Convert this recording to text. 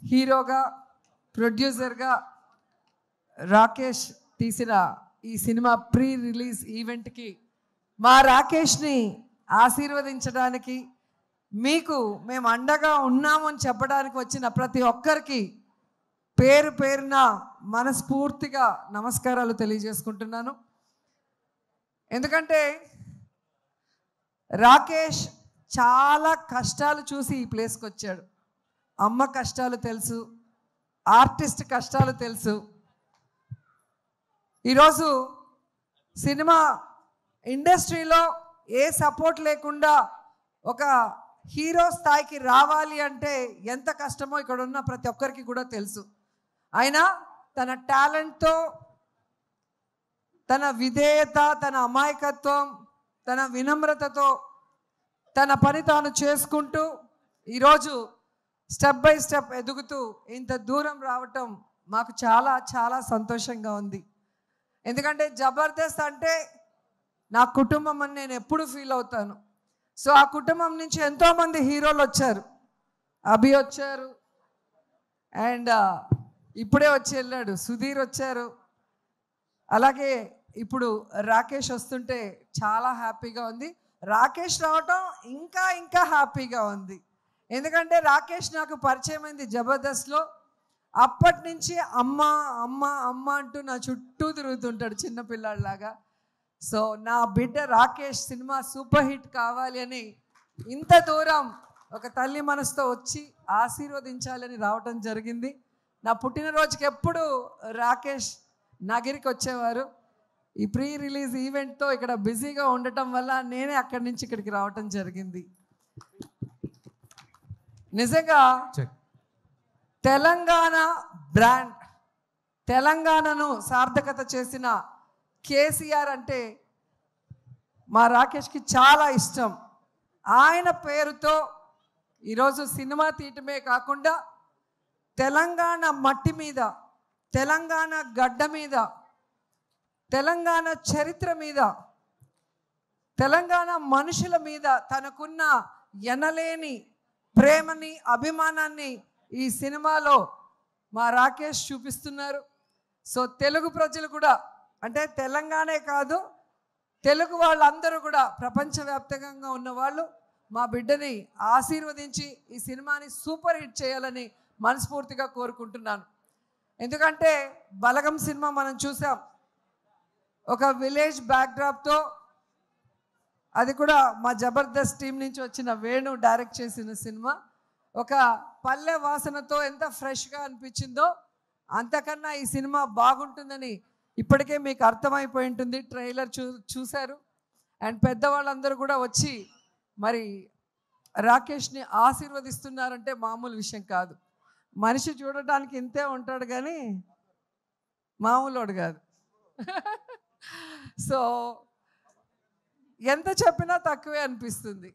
హీరోగా ప్రొడ్యూసర్గా రాకేష్ తీసిన ఈ సినిమా ప్రీ రిలీజ్ ఈవెంట్కి మా రాకేష్ని ఆశీర్వదించడానికి మీకు మేము అండగా ఉన్నామని చెప్పడానికి వచ్చిన ప్రతి ఒక్కరికి పేరు పేరున మనస్ఫూర్తిగా నమస్కారాలు తెలియజేసుకుంటున్నాను. ఎందుకంటే రాకేష్ చాలా కష్టాలు చూసి ఈ ప్లేస్కి వచ్చాడు. అమ్మ కష్టాలు తెలుసు, ఆర్టిస్ట్ కష్టాలు తెలుసు. ఈరోజు సినిమా ఇండస్ట్రీలో ఏ సపోర్ట్ లేకుండా ఒక హీరో స్థాయికి రావాలి అంటే ఎంత కష్టమో ఇక్కడ ఉన్న ప్రతి ఒక్కరికి కూడా తెలుసు. అయినా తన టాలెంట్తో, తన విధేయత, తన అమాయకత్వం, తన వినమ్రతతో తన పని తాను చేసుకుంటూ ఈరోజు స్టెప్ బై స్టెప్ ఎదుగుతూ ఇంత దూరం రావటం మాకు చాలా చాలా సంతోషంగా ఉంది. ఎందుకంటే జబర్దస్త్ అంటే నా కుటుంబం అని నేను ఎప్పుడు ఫీల్ అవుతాను. సో ఆ కుటుంబం నుంచి ఎంతోమంది హీరోలు వచ్చారు. అభి వచ్చారు, అండ్ ఇప్పుడే వచ్చి వెళ్ళాడు సుధీర్ వచ్చారు. అలాగే ఇప్పుడు రాకేష్ వస్తుంటే చాలా హ్యాపీగా ఉంది. రాకేష్ రావటం ఇంకా ఇంకా హ్యాపీగా ఉంది. ఎందుకంటే రాకేష్ నాకు పరిచయం అయింది జబర్దస్త్లో. అప్పటి నుంచి అమ్మ అమ్మ అమ్మ అంటూ నా చుట్టూ తిరుగుతుంటాడు చిన్నపిల్లాడిలాగా. సో నా బిడ్డ రాకేష్ సినిమా సూపర్ హిట్ కావాలి అని ఇంత దూరం ఒక తల్లి మనసుతో వచ్చి ఆశీర్వదించాలని రావటం జరిగింది. నా పుట్టినరోజుకి ఎప్పుడు రాకేష్ నగిరికి వచ్చేవారు. ఈ ప్రీ రిలీజ్ ఈవెంట్తో ఇక్కడ బిజీగా ఉండటం వల్ల నేనే అక్కడి నుంచి ఇక్కడికి రావటం జరిగింది. నిజంగా తెలంగాణ బ్రాండ్, తెలంగాణను సార్థకత చేసిన కేసీఆర్ అంటే మా రాకేష్కి చాలా ఇష్టం. ఆయన పేరుతో ఈరోజు సినిమా తీయటమే కాకుండా తెలంగాణ మట్టి మీద, తెలంగాణ గడ్డ మీద, తెలంగాణ చరిత్ర మీద, తెలంగాణ మనుషుల మీద తనకున్న ఎనలేని ప్రేమని, అభిమానాన్ని ఈ సినిమాలో మా రాకేష్ చూపిస్తున్నారు. సో తెలుగు ప్రజలు కూడా, అంటే తెలంగాణే కాదు, తెలుగు వాళ్ళందరూ కూడా, ప్రపంచవ్యాప్తంగా ఉన్న వాళ్ళు మా బిడ్డని ఆశీర్వదించి ఈ సినిమాని సూపర్ హిట్ చేయాలని మనస్ఫూర్తిగా కోరుకుంటున్నాను. ఎందుకంటే బలగం సినిమా మనం చూసాం, ఒక విలేజ్ బ్యాక్డ్రాప్తో, అది కూడా మా జబర్దస్త్ టీం నుంచి వచ్చిన వేణు డైరెక్ట్ చేసిన సినిమా. ఒక పల్లె వాసనతో ఎంత ఫ్రెష్గా అనిపించిందో అంతకన్నా ఈ సినిమా బాగుంటుందని ఇప్పటికే మీకు అర్థమైపోయి ఉంటుంది. ట్రైలర్ చూశారు. అండ్ పెద్దవాళ్ళందరూ కూడా వచ్చి మరి రాకేష్ని ఆశీర్వదిస్తున్నారంటే మామూలు విషయం కాదు. మనిషి చూడటానికి ఇంతే ఉంటాడు కానీ మామూలుడు కాదు. సో ఎంత చెప్పినా తక్కువే అనిపిస్తుంది.